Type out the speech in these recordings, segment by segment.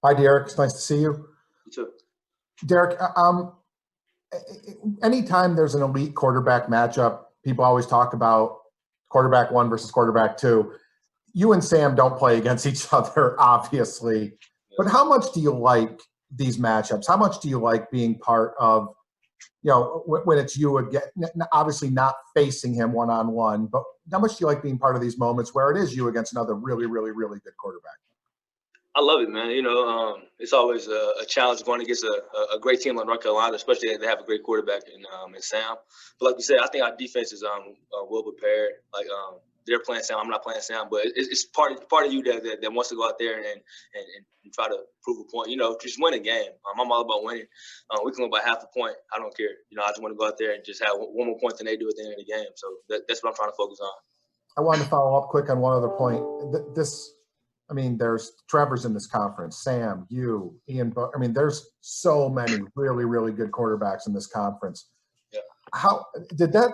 Hi, Derek. It's nice to see you. You too. Derek, anytime there's an elite quarterback matchup, people always talk about quarterback one versus quarterback two. You and Sam don't play against each other, obviously. But how much do you like these matchups? How much do you like being part of, when it's you again, obviously not facing him one-on-one, but how much do you like being part of these moments where it is you against another really, really, really good quarterback? I love it, man. It's always a challenge going against a great team like North Carolina, especially if they have a great quarterback in Sam. But like you said, I think our defense is well prepared. They're playing Sam, I'm not playing Sam, but it's part of you that wants to go out there and try to prove a point. Just win a game. I'm all about winning. We can win by half a point. I don't care. I just want to go out there and just have one more point than they do at the end of the game. So that's what I'm trying to focus on. I wanted to follow up quick on one other point. There's Trevor's in this conference, Sam, you, Ian. There's so many really, really good quarterbacks in this conference. Yeah. How did that?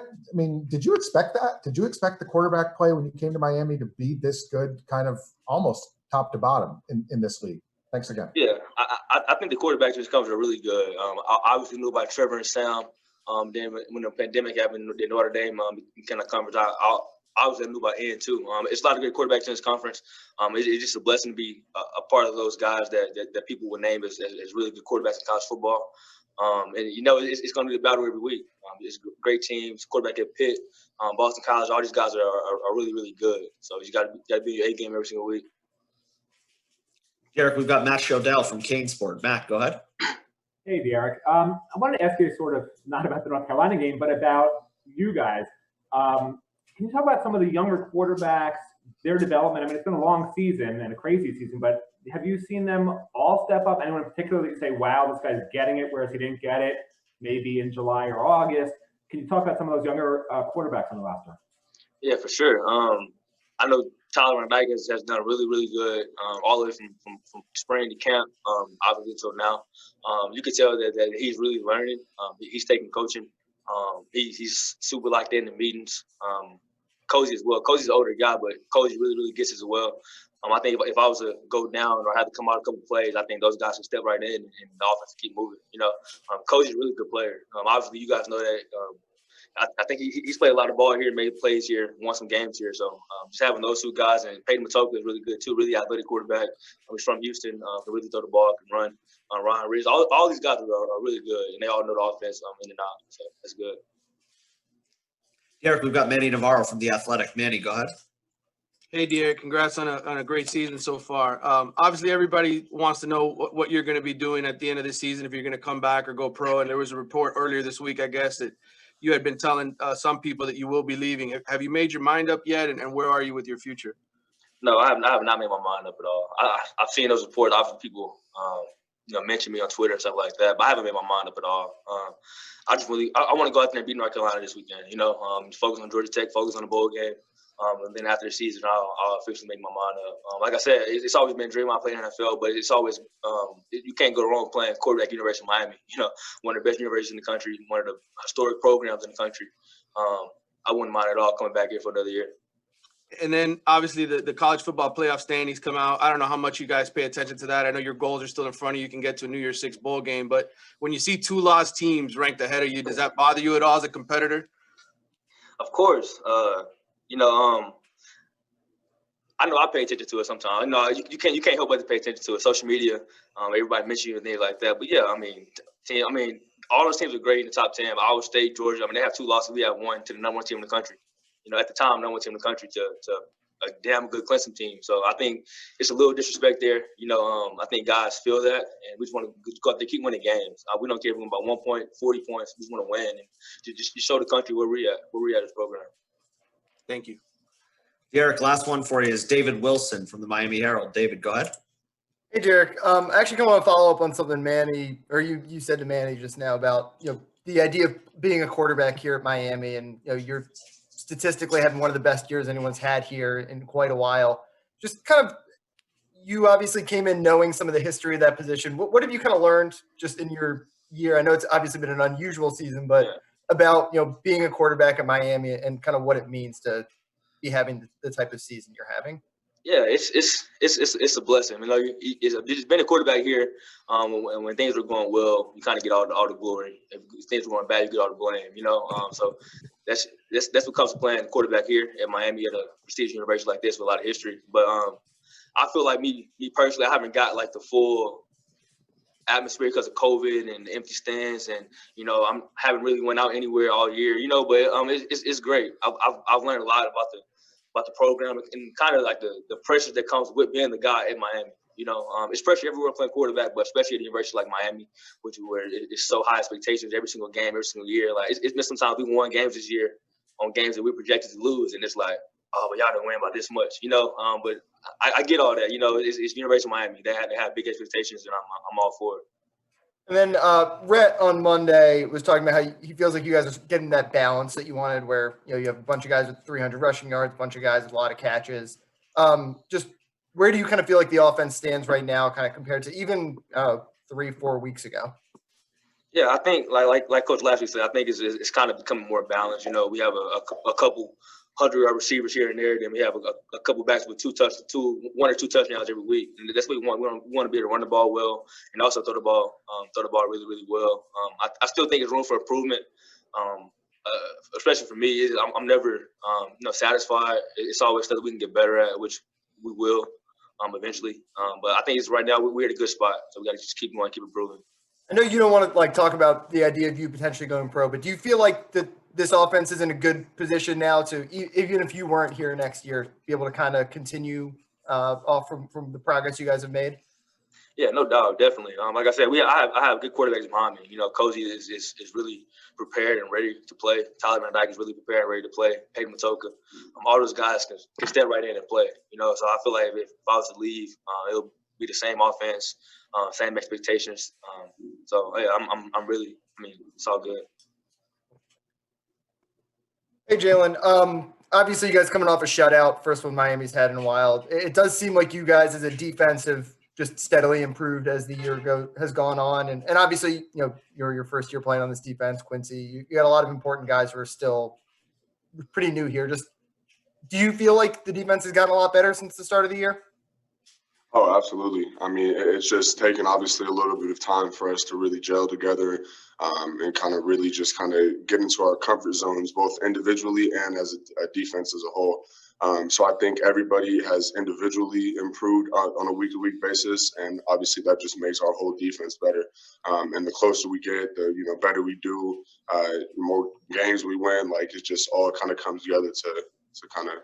Did you expect that? Did you expect the quarterback play when you came to Miami to be this good, kind of almost top to bottom in this league? Thanks again. Yeah, I think the quarterbacks in this conference are really good. I obviously knew about Trevor and Sam. Then when the pandemic happened in Notre Dame, kind of conference, I obviously knew about Ian too. It's a lot of great quarterbacks in this conference. It's just a blessing to be a part of those guys that people would name as really good quarterbacks in college football. It's going to be a battle every week. It's great teams, quarterback at Pitt, Boston College. All these guys are really, really good. So you got to be your A game every single week. Derek, we've got Matt Shodell from CaneSport. Matt, go ahead. Hey, Derek. I wanted to ask you sort of not about the North Carolina game, but about you guys. Can you talk about some of the younger quarterbacks, their development? It's been a long season and a crazy season, but have you seen them all step up? Anyone in particular that you say, wow, this guy's getting it, whereas he didn't get it maybe in July or August? Can you talk about some of those younger quarterbacks on the roster? Yeah, for sure. I know Tyler Van Dyke has done really, really good all the way from spring to camp, obviously until now. You can tell that he's really learning. He's taking coaching. He's super locked in the meetings. Cozy as well. Cozy's an older guy, but Cozy really, really gets it as well. I think if I was to go down or have to come out a couple of plays, I think those guys can step right in and the offense keep moving. Cozy's a really good player. Obviously, you guys know that. I think he's played a lot of ball here, made plays here, won some games here. So just having those two guys, and Peyton Matoka is really good too, really athletic quarterback. He's from Houston, can really throw the ball, can run. Ryan Reeves, all these guys are really good, and they all know the offense in and out. So that's good. Derek, we've got Manny Navarro from The Athletic. Manny, go ahead. Hey, Derek, congrats on a great season so far. Obviously, everybody wants to know what you're going to be doing at the end of the season, if you're going to come back or go pro. And there was a report earlier this week, I guess, that you had been telling some people that you will be leaving. Have you made your mind up yet, and where are you with your future? No, I have not made my mind up at all. I've seen those reports. Often people mention me on Twitter and stuff like that, but I haven't made my mind up at all. I want to go out there and beat North Carolina this weekend. Focus on Georgia Tech, focus on the bowl game, and then after the season, I'll officially make my mind up. Like I said, it's always been a dream I play in the NFL, but it's always you can't go wrong playing quarterback at University of Miami. One of the best universities in the country, one of the historic programs in the country. I wouldn't mind at all coming back here for another year. And then, obviously, the college football playoff standings come out. I don't know how much you guys pay attention to that. I know your goals are still in front of you. You can get to a New Year's Six bowl game. But when you see two lost teams ranked ahead of you, does that bother you at all as a competitor? Of course. I know I pay attention to it sometimes. You can't help but to pay attention to it. Social media, everybody mentions you and things like that. But, yeah, all those teams are great in the top 10. Iowa State, Georgia, they have two losses. We have one to the number one team in the country. At the time, number one team in the country to a damn good Clemson team. So I think it's a little disrespect there. I think guys feel that, and we just want to go out there, keep winning games. We don't care if we're about 1 point, 40 points. We just want to win and just show the country where we're at this program. Thank you. Derek, last one for you is David Wilson from the Miami Herald. David, go ahead. Hey, Derek. I actually want to follow up on something Manny, or you said to Manny just now about the idea of being a quarterback here at Miami, and you're statistically having one of the best years anyone's had here in quite a while. Just kind of, you obviously came in knowing some of the history of that position. What have you kind of learned just in your year? I know it's obviously been an unusual season, but about being a quarterback at Miami and kind of what it means to be having the type of season you're having. Yeah, it's a blessing. You know, it's been a quarterback here. When things are going well, you kind of get all the glory. If things are going bad, you get all the blame. You know, so that's what comes to playing quarterback here at Miami at a prestigious university like this with a lot of history. But I feel like me personally, I haven't got like the full atmosphere because of COVID and the empty stands, and you know, haven't really went out anywhere all year. You know, but it's great. I've learned a lot about the program and kind of like the pressure that comes with being the guy at Miami. You know, it's pressure everywhere playing quarterback, but especially at a university like Miami, where it's so high expectations every single game, every single year. Like it's been sometimes we won games this year on games that we projected to lose, and it's like, oh, but y'all didn't win by this much, you know. But I get all that, you know. It's University of Miami. They have big expectations, and I'm all for it. And then Rhett on Monday was talking about how he feels like you guys are getting that balance that you wanted, where you have a bunch of guys with 300 rushing yards, a bunch of guys with a lot of catches. Just where do you kind of feel like the offense stands right now, kind of compared to even 3-4 weeks ago? Yeah, I think like Coach last week said, I think it's kind of becoming more balanced. You know, we have a couple hundred receivers here and there. Then we have a couple backs with 1 or 2 touchdowns every week, and that's what we want. We want to be able to run the ball well and also throw the ball really, really well. I still think there's room for improvement, especially for me. I'm never satisfied. It's always stuff that we can get better at, which we will eventually. But I think it's right now we're at a good spot, so we got to just keep going, keep improving. I know you don't want to talk about the idea of you potentially going pro, but do you feel like that this offense is in a good position now to, even if you weren't here next year, be able to kind of continue off from the progress you guys have made? Yeah, no doubt, definitely. Like I said, I have good quarterbacks behind me. You know, Cozy is really prepared and ready to play. Tyler Van Dyke is really prepared and ready to play. Peyton Matoka, all those guys can step right in and play. You know, so I feel like if I was to leave, it'll be the same offense, same expectations. So yeah, I'm really. I mean, it's all good. Hey, Jaelan. Obviously, you guys coming off a shutout, first one Miami's had in a while. It does seem like you guys, as a defense, have just steadily improved as the year has gone on. And obviously, you're your first year playing on this defense, Quincy. You got a lot of important guys who are still pretty new here. Just, do you feel like the defense has gotten a lot better since the start of the year? Oh, absolutely. I mean, it's just taken obviously a little bit of time for us to really gel together and kind of really just kind of get into our comfort zones, both individually and as a defense as a whole. So I think everybody has individually improved on a week-to-week basis, and obviously that just makes our whole defense better. And the closer we get, the better we do, the more games we win. Like, it just all kind of comes together to kind of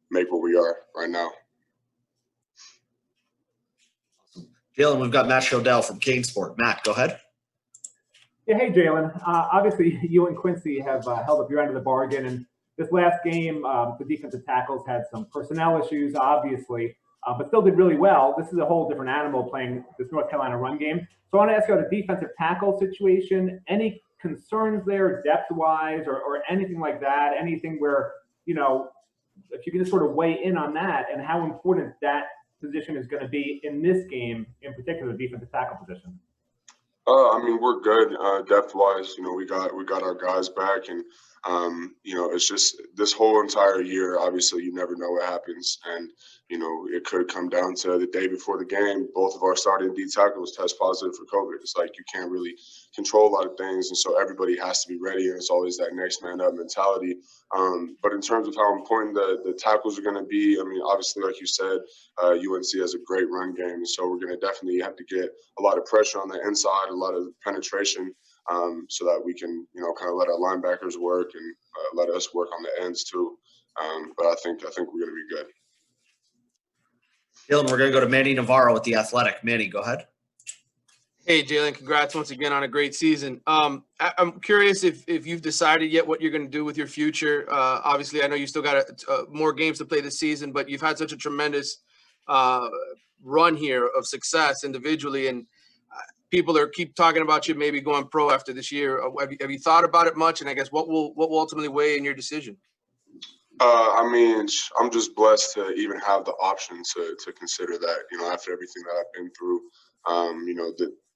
make what we are right now. Jaelan, we've got Matt Shodell from Kane Sport. Matt, go ahead. Yeah, hey, Jaelan. Obviously, you and Quincy have held up your end of the bargain. And this last game, the defensive tackles had some personnel issues, obviously, but still did really well. This is a whole different animal playing this North Carolina run game. So I want to ask you about the defensive tackle situation. Any concerns there depth-wise or anything like that? Anything where, if you can just sort of weigh in on that and how important that position is going to be in this game, in particular, the defensive tackle position? I mean, we're good depth-wise. We got our guys back, and it's just this whole entire year. Obviously, you never know what happens, and it could come down to the day before the game. Both of our starting D tackles test positive for COVID. It's like you can't really control a lot of things, and so everybody has to be ready. And it's always that next man up mentality. But in terms of how important the tackles are going to be, I mean, obviously, like you said, UNC has a great run game, so we're going to definitely have to get a lot of pressure on the inside, a lot of penetration, so that we can, kind of let our linebackers work and let us work on the ends too. But I think we're going to be good. Jaelan, we're going to go to Manny Navarro with The Athletic. Manny, go ahead. Hey, Jaelan, congrats once again on a great season. I'm curious if you've decided yet what you're going to do with your future. Obviously, I know you still got more games to play this season, but you've had such a tremendous run here of success individually, and people keep talking about you maybe going pro after this year. Have you thought about it much? And I guess what will ultimately weigh in your decision? I mean, I'm just blessed to even have the option to consider that, after everything that I've been through.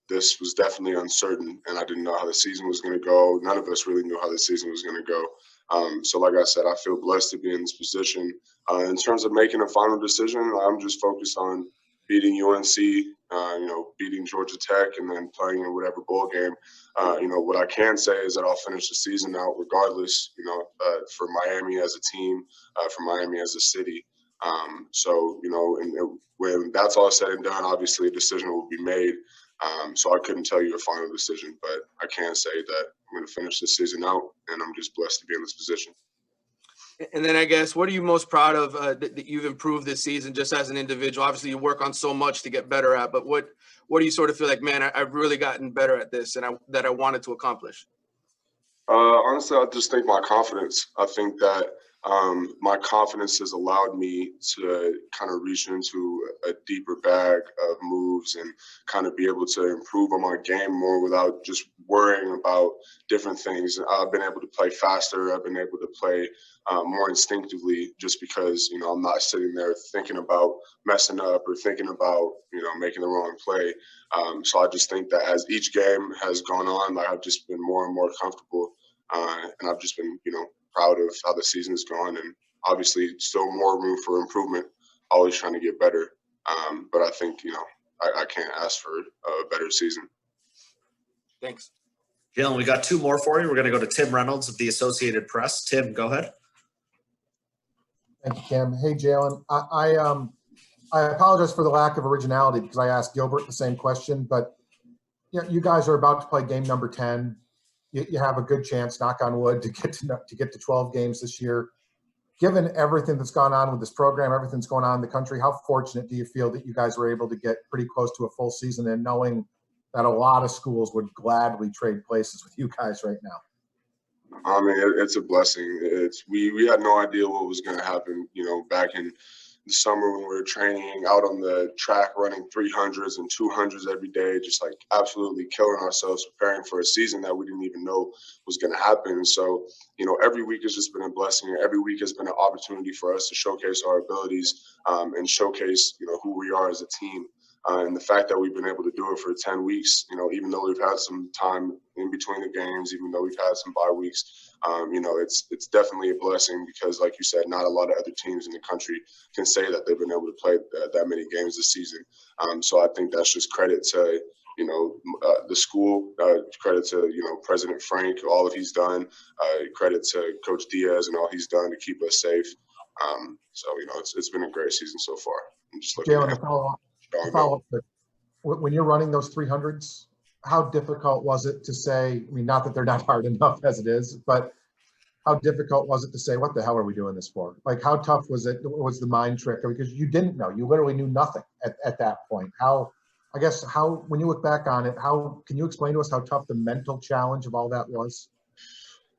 This was definitely uncertain, and I didn't know how the season was going to go. None of us really knew how the season was going to go. So like I said, I feel blessed to be in this position. In terms of making a final decision, I'm just focused on beating UNC, beating Georgia Tech, and then playing in whatever bowl game. What I can say is that I'll finish the season out regardless, for Miami as a team, for Miami as a city. When that's all said and done, obviously a decision will be made. So I couldn't tell you a final decision, but I can say that I'm going to finish this season out, and I'm just blessed to be in this position. And then I guess, what are you most proud of that you've improved this season just as an individual? Obviously, you work on so much to get better at, but what do you sort of feel like, man, I've really gotten better at this and that I wanted to accomplish? Honestly, I just think my confidence. I think that my confidence has allowed me to kind of reach into a deeper bag of moves and kind of be able to improve on my game more without just worrying about different things. I've been able to play faster. I've been able to play more instinctively just because, I'm not sitting there thinking about messing up or thinking about, making the wrong play. So I just think that as each game has gone on, I've just been more and more comfortable. And I've just been, proud of how the season has gone, and obviously still more room for improvement, always trying to get better. But I think, I can't ask for a better season. Thanks. Jaelan, we got two more for you. We're going to go to Tim Reynolds of the Associated Press. Tim, go ahead. Thank you, Kim. Hey, Jaelan. I apologize for the lack of originality because I asked Gilbert the same question, but you guys are about to play game number 10. You have a good chance, knock on wood, to get to 12 games this year. Given everything that's gone on with this program, everything that's going on in the country, how fortunate do you feel that you guys were able to get pretty close to a full season, and knowing that a lot of schools would gladly trade places with you guys right now? I mean, it's a blessing. We had no idea what was going to happen, back in the summer when we were training out on the track, running 300s and 200s every day, just like absolutely killing ourselves, preparing for a season that we didn't even know was going to happen. So, every week has just been a blessing. Every week has been an opportunity for us to showcase our abilities and showcase, who we are as a team. And the fact that we've been able to do it for 10 weeks, even though we've had some time in between the games, even though we've had some bye weeks, it's definitely a blessing because, like you said, not a lot of other teams in the country can say that they've been able to play that many games this season. So I think that's just credit to, the school, credit to, President Frank, all that he's done, credit to Coach Diaz and all he's done to keep us safe. So, it's been a great season so far. I'm just looking Jaelan, at follow up. When you're running those 300s, how difficult was it to say, not that they're not hard enough as it is, but how difficult was it to say, what the hell are we doing this for? Like, how tough was it? Was the mind trick? Because you didn't know, you literally knew nothing at that point. When you look back on it, can you explain to us how tough the mental challenge of all that was?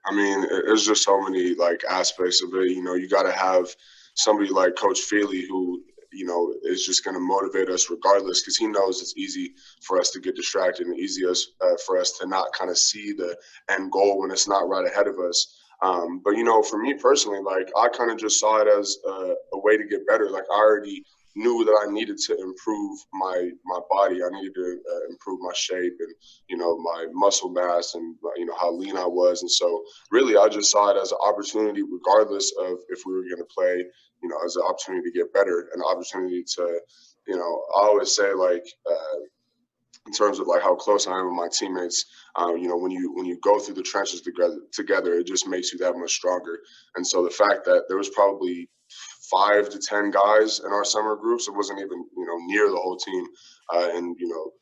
I mean, there's just so many aspects of it. You got to have somebody like Coach Feely who, is just going to motivate us regardless, because he knows it's easy for us to get distracted and easy for us to not kind of see the end goal when it's not right ahead of us. But, for me personally, I kind of just saw it as a way to get better. I already knew that I needed to improve my body. I needed to improve my shape and, my muscle mass and, how lean I was. And so really, I just saw it as an opportunity, regardless of if we were going to play, as an opportunity to get better, an opportunity to, I always say in terms of how close I am with my teammates, when you go through the trenches together, it just makes you that much stronger. And so the fact that there was probably 5 to 10 guys in our summer groups, it wasn't even near the whole team. And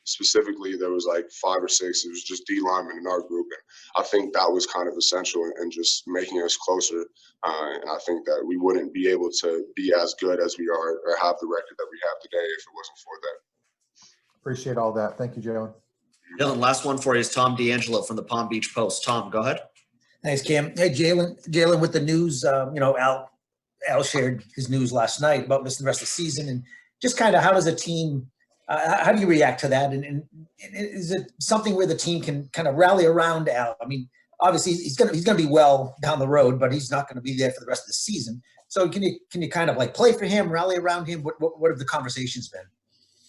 specifically there was 5 or 6. It was just D linemen in our group, and I think that was kind of essential in just making us closer. And I think that we wouldn't be able to be as good as we are or have the record that we have today if it wasn't for that. Appreciate all that. Thank you, Jaelan. Jaelan, last one for you is Tom D'Angelo from the Palm Beach Post. Tom, go ahead. Thanks, Cam. Hey, Jaelan, with the news, Al shared his news last night about missing the rest of the season, and just kind of how does a team, how do you react to that? And is it something where the team can kind of rally around Al? Obviously he's gonna be well down the road, but he's not going to be there for the rest of the season. So can you kind of play for him, rally around him? What have the conversations been?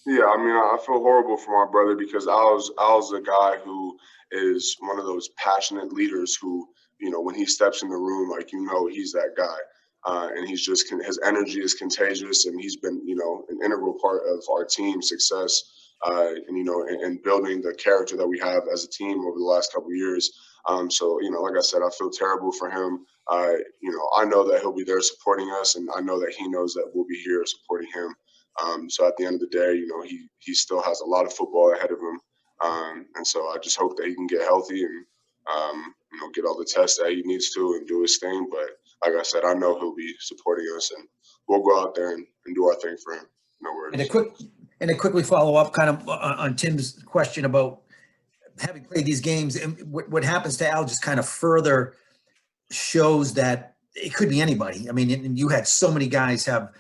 Yeah, I feel horrible for my brother because Al's a guy who is one of those passionate leaders who, when he steps in the room, like, he's that guy. And he's just, his energy is contagious, and he's been, an integral part of our team's success, and building the character that we have as a team over the last couple of years. So, like I said, I feel terrible for him. I know that he'll be there supporting us, and I know that he knows that we'll be here supporting him. So at the end of the day, he still has a lot of football ahead of him. And so I just hope that he can get healthy and, get all the tests that he needs to and do his thing. But like I said, I know he'll be supporting us, and we'll go out there and do our thing for him. No worries. And to quickly follow up kind of on Tim's question about having played these games, and what happens to Al just kind of further shows that it could be anybody. I mean, and you had so many guys have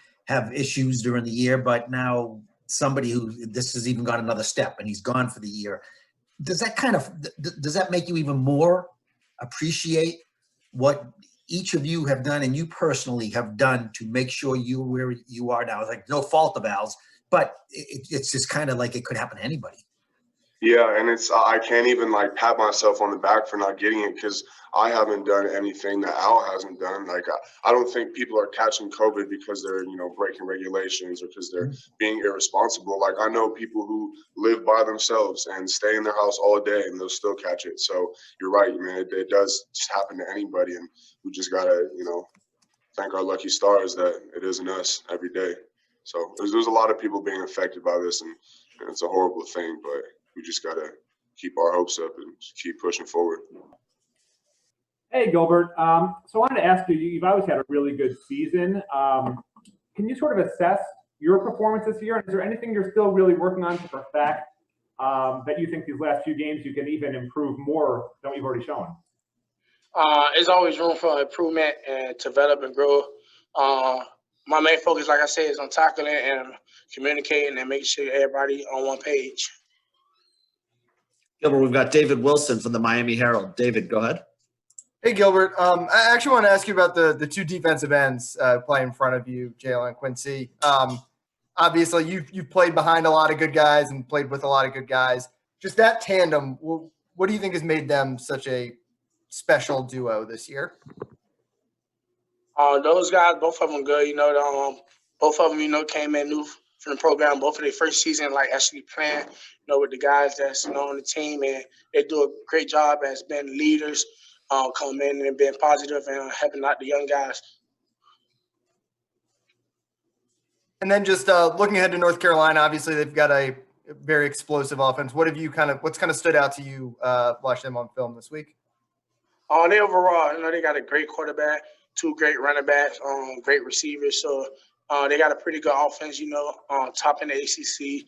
issues during the year, but now somebody who this has even gone another step and he's gone for the year. Does that make you even more appreciate what each of you have done and you personally have done to make sure you're where you are now? It's like no fault of Al's, but it's just kind of like it could happen to anybody. Yeah, and I can't even pat myself on the back for not getting it, because I haven't done anything that Al hasn't done. I don't think people are catching COVID because they're breaking regulations or because they're being irresponsible. I know people who live by themselves and stay in their house all day and they'll still catch it. So you're right, man. It does just happen to anybody, and we just gotta thank our lucky stars that it isn't us every day. So there's a lot of people being affected by this, and it's a horrible thing, but we just got to keep our hopes up and keep pushing forward. Hey, Gilbert. So I wanted to ask you, you've always had a really good season. Can you sort of assess your performance this year? And is there anything you're still really working on to perfect that you think these last few games you can even improve more than what you've already shown? There's always room for improvement and develop and grow. My main focus, like I said, is on tackling and communicating and making sure everybody on one page. Gilbert, we've got David Wilson from the Miami Herald. David, go ahead. Hey, Gilbert. I actually want to ask you about the two defensive ends playing in front of you, Jaelan and Quincy. Obviously, you've played behind a lot of good guys and played with a lot of good guys. Just that tandem, what do you think has made them such a special duo this year? Those guys, both of them good. Both of them, came in new from the program. Both of their first season, actually playing, with the guys that's on the team, and they do a great job as being leaders, coming in and being positive and helping out the young guys. And then just looking ahead to North Carolina, obviously they've got a very explosive offense. What's kind of stood out to you watching them on film this week? They overall, they got a great quarterback, two great running backs, great receivers. So they got a pretty good offense, top in the ACC.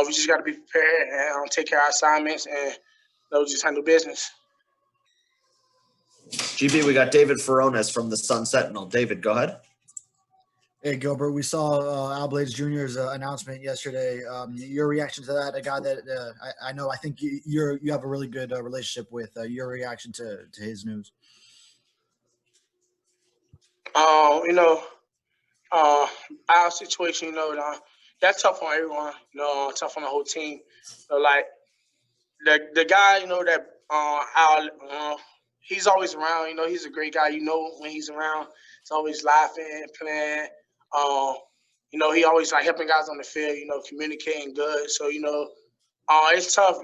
We just got to be prepared and take care of our assignments and just handle business. GB, we got David Furones from the Sun Sentinel. David, go ahead. Hey, Gilbert, we saw Al Blades Jr.'s announcement yesterday. Your reaction to that, a guy that I think you have a really good relationship with. Your reaction to his news? Our situation, that's tough on everyone. Tough on the whole team. The guy, that Al, he's always around. He's a great guy. When he's around, he's always laughing, playing. He always helping guys on the field. Communicating good. So it's tough.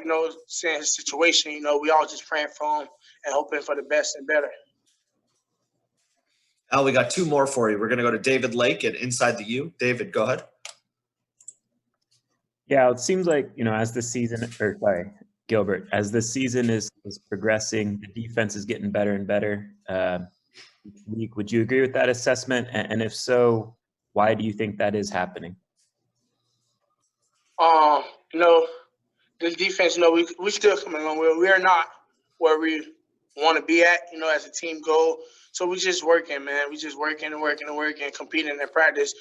Seeing his situation. We all just praying for him and hoping for the best and better. Al, we got two more for you. We're going to go to David Lake at InsideTheU. David, go ahead. Yeah, it seems like, as the season, Gilbert, as the season is progressing, the defense is getting better and better each week. Would you agree with that assessment? And if so, why do you think that is happening? The defense, we still coming along. We are not where we want to be at, as a team goal. So we just working, man. We just working and working and working, competing in practice.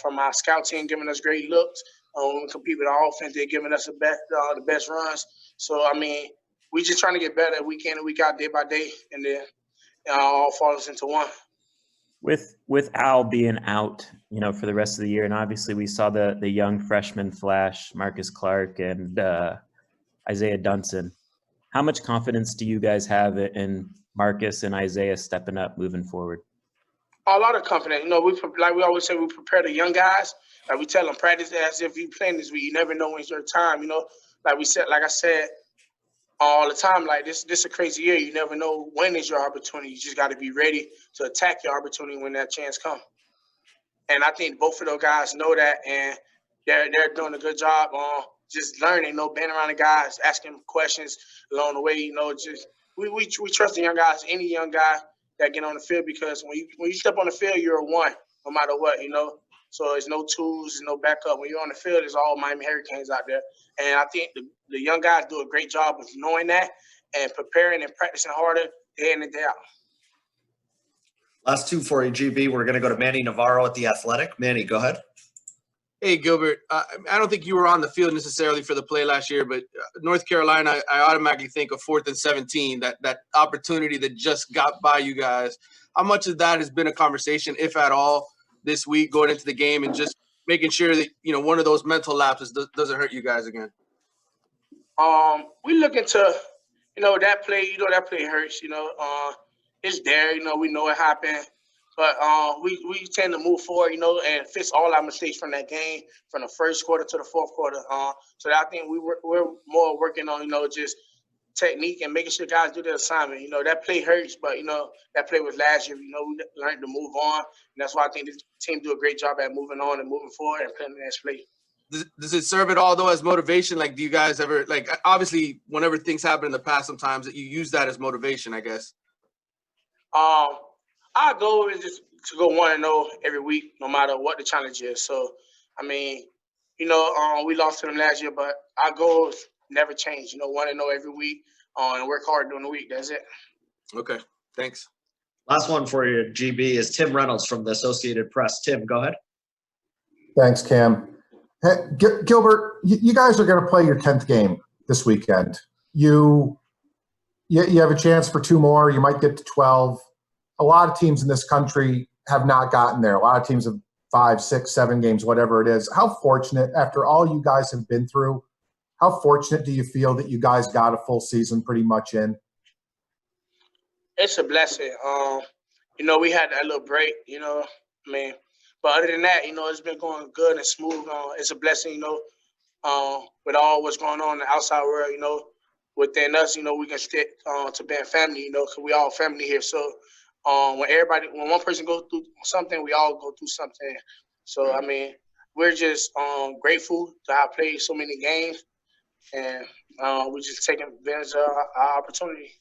From our scout team giving us great looks. When we compete with our offense, they're giving us the best runs. So, we just trying to get better week in and week out, day by day, and then all falls into one. With Al being out, for the rest of the year, and obviously we saw the young freshman flash, Marcus Clark and Isaiah Dunson. how much confidence do you guys have in Marcus and Isaiah stepping up moving forward? A lot of confidence. You know, like we always say, we prepare the young guys. Like we tell them, practice as if you playing this week. You never know when's your time. You know, like I said all the time, like this a crazy year. You never know when is your opportunity. You just got to be ready to attack your opportunity when that chance comes. And I think both of those guys know that, and they're doing a good job on just learning. You know, being around the guys, asking them questions along the way. You know, just we trust the young guys. Any young guy that get on the field, because when you step on the field, you're a one, no matter what, you know. So there's no twos, there's no backup. When you're on the field, there's all Miami Hurricanes out there. And I think the young guys do a great job of knowing that and preparing and practicing harder day in and day out. Last two for you, GB. We're going to go to Manny Navarro at The Athletic. Manny, go ahead. Hey, Gilbert, I don't think you were on the field necessarily for the play last year, but North Carolina, I automatically think of 4th and 17, that opportunity that just got by you guys. How much of that has been a conversation, if at all, this week going into the game and just making sure that, you know, one of those mental lapses doesn't hurt you guys again? We look into, you know, that play hurts, you know. It's there, you know, we know it happened. But we tend to move forward, you know, and fix all our mistakes from that game, from the first quarter to the fourth quarter. So I think we're more working on, you know, just technique and making sure guys do their assignment. You know, that play hurts, but, you know, that play was last year. You know, we learned to move on. And that's why I think this team do a great job at moving on and moving forward and playing the next play. Does it serve at all, though, as motivation? Like, do you guys ever, like, obviously, whenever things happen in the past, sometimes that you use that as motivation, I guess? Our goal is just to go 1-0 every week, no matter what the challenge is. So, I mean, you know, we lost to them last year, but our goals never change. You know, 1-0 every week and work hard during the week. That's it. Okay, thanks. Last one for you, GB, is Tim Reynolds from the Associated Press. Tim, go ahead. Thanks, Cam. Hey, Gilbert, you guys are going to play your 10th game this weekend. You have a chance for 2 more. You might get to 12. A lot of teams in this country have not gotten there. A lot of teams have 5, 6, 7 games, whatever it is. How fortunate, after all you guys have been through, how fortunate do you feel that you guys got a full season pretty much in? It's a blessing. You know, we had that little break, you know, I mean, but other than that, you know, it's been going good and smooth. It's a blessing, you know, with all what's going on in the outside world, you know, within us, you know, we can stick to being family, you know, because we all family here. So when one person goes through something, we all go through something. So, I mean, we're just grateful to have played so many games, and we're just taking advantage of our opportunity.